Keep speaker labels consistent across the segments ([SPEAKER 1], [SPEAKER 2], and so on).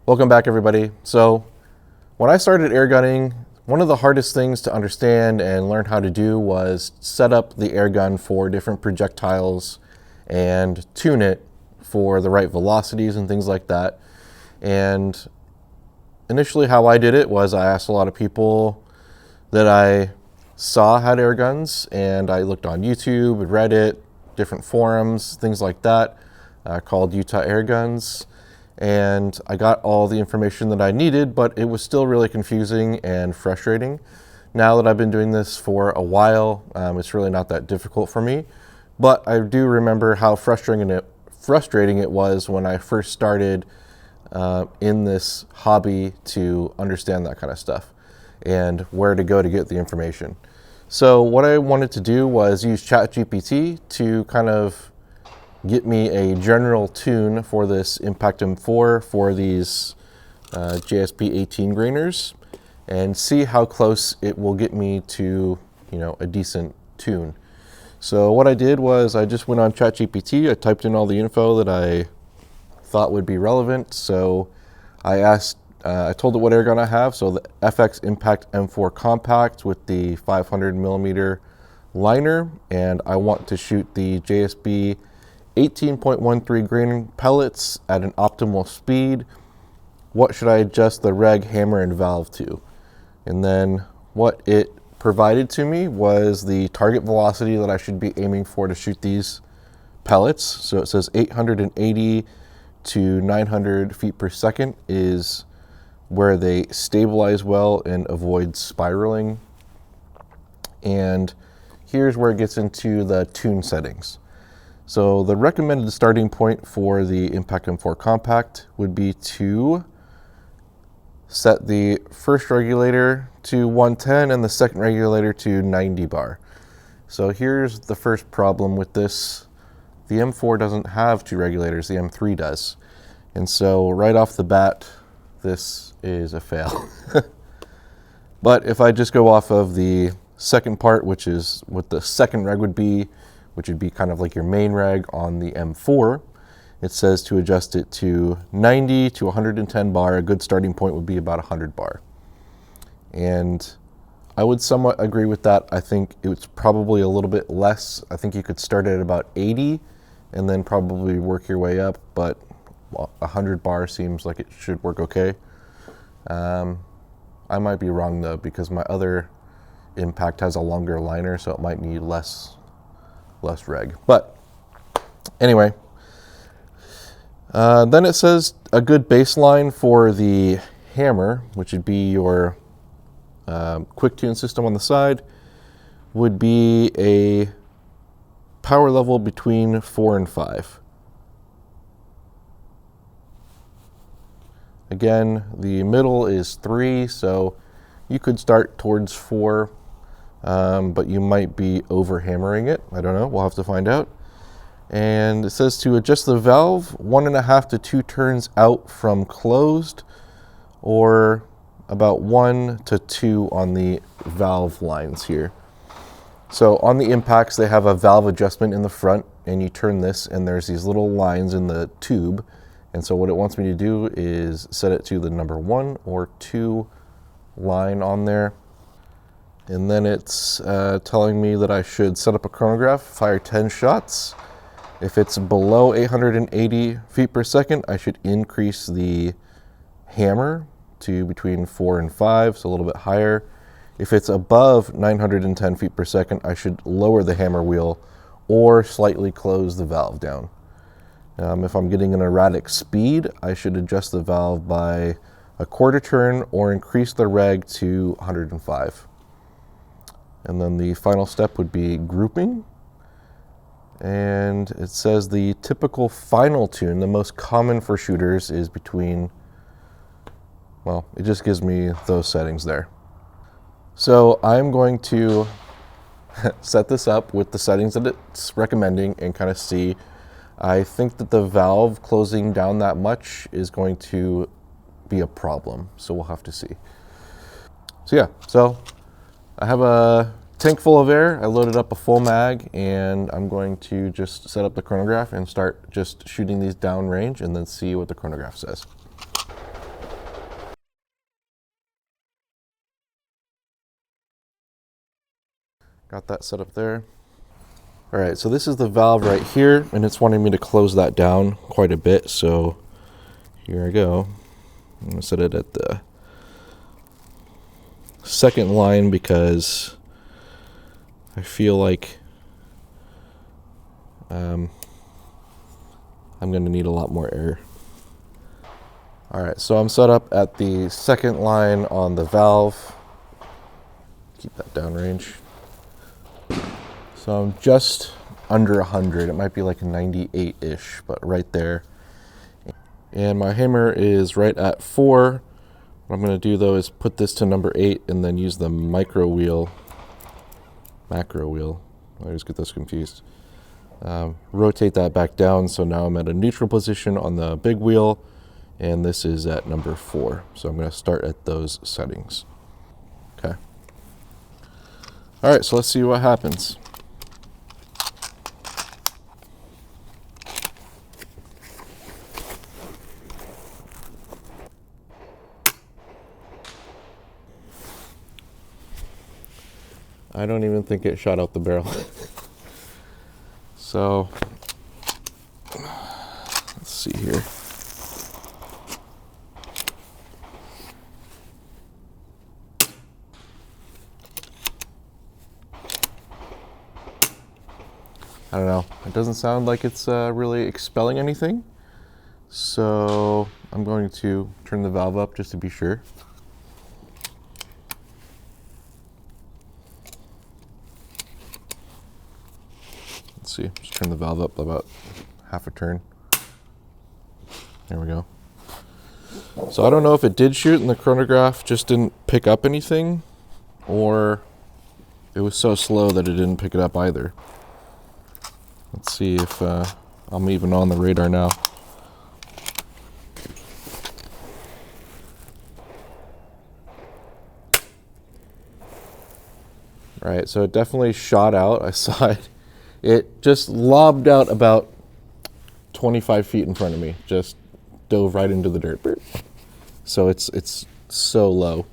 [SPEAKER 1] Welcome back, everybody. So when I started air gunning, one of the hardest things to understand and learn how to do was set up the air gun for different projectiles and tune it for the right velocities and things like that. And initially how I did it was I asked a lot of people that I saw had air guns, and I looked on YouTube, Reddit, different forums, things like that, called Utah Air Guns. And I got all the information that I needed, but it was still really confusing and frustrating. Now that I've been doing this for a while, it's really not that difficult for me. But I do remember how frustrating it was when I first started in this hobby to understand that kind of stuff and where to go to get the information. So what I wanted to do was use ChatGPT to kind of get me a general tune for this Impact M4 for these JSP 18 grainers and see how close it will get me to, a decent tune. So what I did was I just went on ChatGPT, I typed in all the info that I thought would be relevant. So I told it what air gun I have. So the FX Impact M4 Compact with the 500 millimeter liner, and I want to shoot the JSP 18.13 grain pellets at an optimal speed. What should I adjust the reg, hammer, and valve to? And then what it provided to me was the target velocity that I should be aiming for to shoot these pellets. So it says 880 to 900 feet per second is where they stabilize well and avoid spiraling. And here's where it gets into the tune settings. So the recommended starting point for the Impact M4 Compact would be to set the first regulator to 110 and the second regulator to 90 bar. So here's the first problem with this. The M4 doesn't have two regulators, the M3 does. And so right off the bat, this is a fail. But if I just go off of the second part, which is what the second reg would be, which would be kind of like your main reg on the M4, it says to adjust it to 90 to 110 bar. A good starting point would be about 100 bar. And I would somewhat agree with that. I think it's probably a little bit less. I think you could start at about 80 and then probably work your way up, but 100 bar seems like it should work okay. I might be wrong though, because my other Impact has a longer liner, so it might need less reg. But anyway, then it says a good baseline for the hammer, which would be your quick tune system on the side, would be a power level between 4 and 5. Again, the middle is 3, so you could start towards 4, but you might be over hammering it. I don't know, we'll have to find out. And it says to adjust the valve 1.5 to 2 turns out from closed, or about 1 to 2 on the valve lines here. So on the Impacts, they have a valve adjustment in the front, and you turn this and there's these little lines in the tube. And so what it wants me to do is set it to the number 1 or 2 line on there. And then it's telling me that I should set up a chronograph, fire 10 shots. If it's below 880 feet per second, I should increase the hammer to between 4 and 5, so a little bit higher. If it's above 910 feet per second, I should lower the hammer wheel or slightly close the valve down. If I'm getting an erratic speed, I should adjust the valve by a quarter turn or increase the reg to 105. And then the final step would be grouping. And it says the typical final tune, the most common for shooters, is between, well, it just gives me those settings there. So I'm going to set this up with the settings that it's recommending and kind of see. I think that the valve closing down that much is going to be a problem, so we'll have to see. So yeah, so I have a tank full of air. I loaded up a full mag, and I'm going to just set up the chronograph and start just shooting these down range and then see what the chronograph says. Got that set up there. All right, so this is the valve right here, and it's wanting me to close that down quite a bit, so here I go. I'm gonna set it at the second line because I feel like I'm gonna need a lot more air. All right, so I'm set up at the second line on the valve. Keep that downrange. So I'm just under 100. It might be like 98-ish, but right there. And my hammer is right at 4. What I'm going to do though is put this to number 8 and then use the macro wheel. I always get those confused. Rotate that back down, so now I'm at a neutral position on the big wheel, and this is at number 4. So I'm going to start at those settings. Okay. All right, so let's see what happens. I don't even think it shot out the barrel. So, let's see here. I don't know. It doesn't sound like it's really expelling anything. So, I'm going to turn the valve up just to be sure. See, just turn the valve up about half a turn. There we go. So I don't know if it did shoot and the chronograph just didn't pick up anything, or it was so slow that it didn't pick it up either. Let's see if I'm even on the radar now. All right, so it definitely shot out. I saw it. It just lobbed out about 25 feet in front of me. Just dove right into the dirt. So it's so low.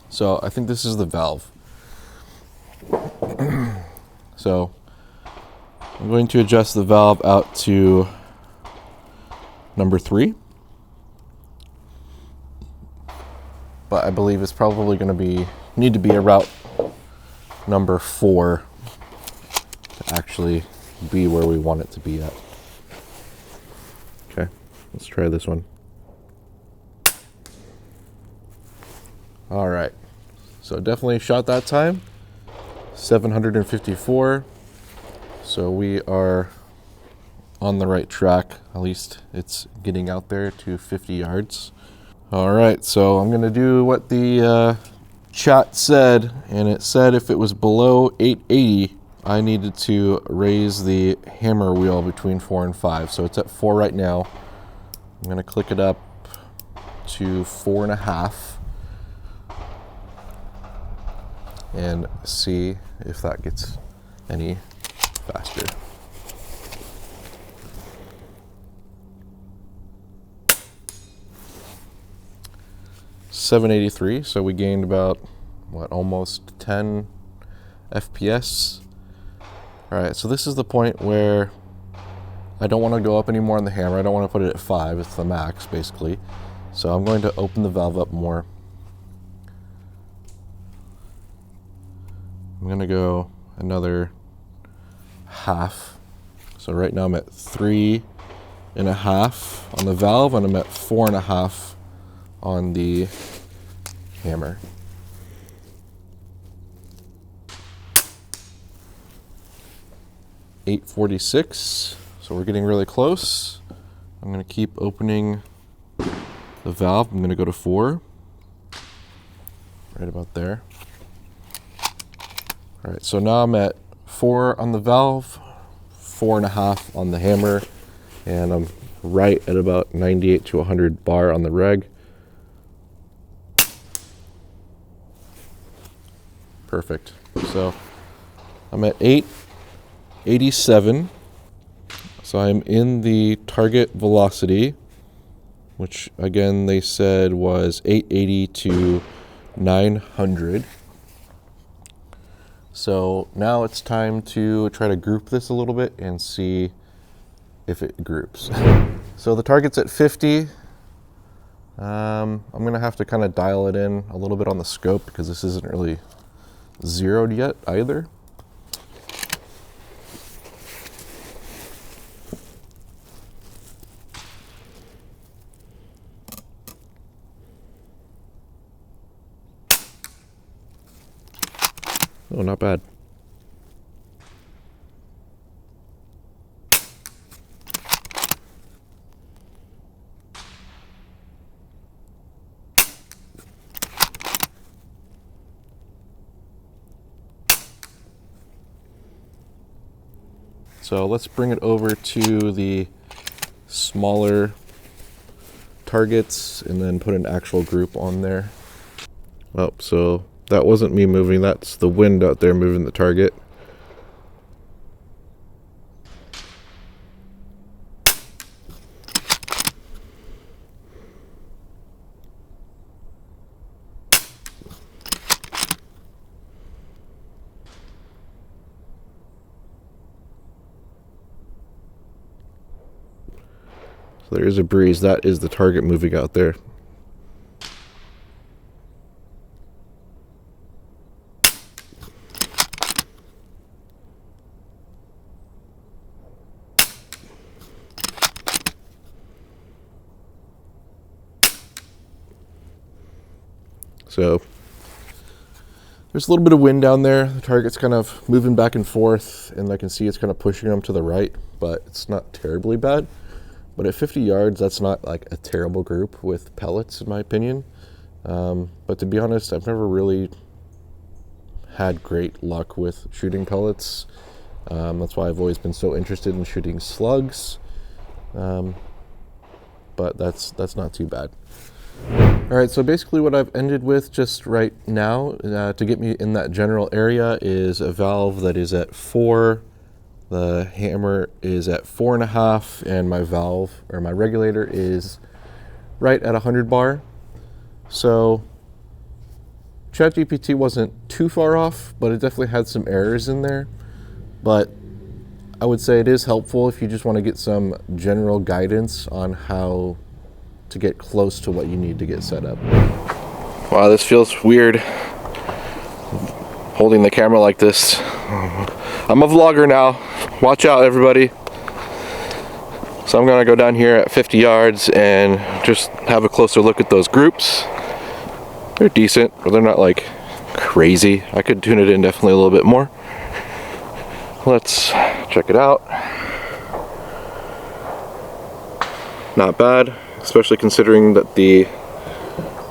[SPEAKER 1] So I think this is the valve. So I'm going to adjust the valve out to number 3. But I believe it's probably going to need to be about number 4 to actually be where we want it to be at. Okay, let's try this one. All right, so definitely shot that time, 754. So we are on the right track. At least it's getting out there to 50 yards. All right, so I'm gonna do what the chat said, and it said if it was below 880, I needed to raise the hammer wheel between 4 and 5. So it's at 4 right now. I'm gonna click it up to 4.5 and see if that gets any faster. .783, so we gained about, almost 10 FPS. All right, so this is the point where I don't want to go up anymore on the hammer. I don't want to put it at 5. It's the max, basically. So I'm going to open the valve up more. I'm going to go another half. So right now I'm at 3.5 on the valve, and I'm at 4.5 on the hammer. .846, so we're getting really close. I'm going to keep opening the valve. I'm going to go to 4, right about there. All right, so now I'm at 4 on the valve, 4.5 on the hammer, and I'm right at about 98 to 100 bar on the reg. Perfect. So I'm at 887. So I'm in the target velocity, which again they said was 880 to 900. So now it's time to try to group this a little bit and see if it groups. So the target's at 50. I'm gonna have to kind of dial it in a little bit on the scope because this isn't really zeroed yet either. Oh, not bad. So let's bring it over to the smaller targets and then put an actual group on there. Oh, so that wasn't me moving, that's the wind out there moving the target. So there is a breeze, that is the target moving out there. So there's a little bit of wind down there. The target's kind of moving back and forth, and I can see it's kind of pushing them to the right, but it's not terribly bad. But at 50 yards, that's not like a terrible group with pellets, in my opinion. But to be honest, I've never really had great luck with shooting pellets. That's why I've always been so interested in shooting slugs. But that's not too bad. All right, so basically what I've ended with just right now to get me in that general area is a valve that is at 4, the hammer is at 4.5, and my valve or my regulator is right at 100 bar. So ChatGPT wasn't too far off, but it definitely had some errors in there. But I would say it is helpful if you just want to get some general guidance on how to get close to what you need to get set up. Wow, this feels weird holding the camera like this. I'm a vlogger now. Watch out, everybody. So I'm gonna go down here at 50 yards and just have a closer look at those groups. They're decent, but they're not like crazy. I could tune it in definitely a little bit more. Let's check it out. Not bad, especially considering that the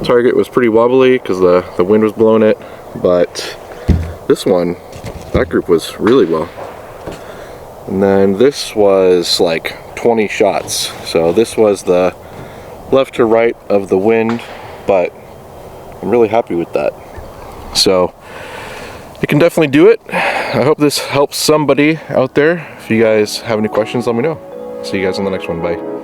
[SPEAKER 1] target was pretty wobbly because the wind was blowing it. But this one, that group was really well. And then this was like 20 shots. So this was the left to right of the wind, but I'm really happy with that. So you can definitely do it. I hope this helps somebody out there. If you guys have any questions, let me know. See you guys on the next one. Bye.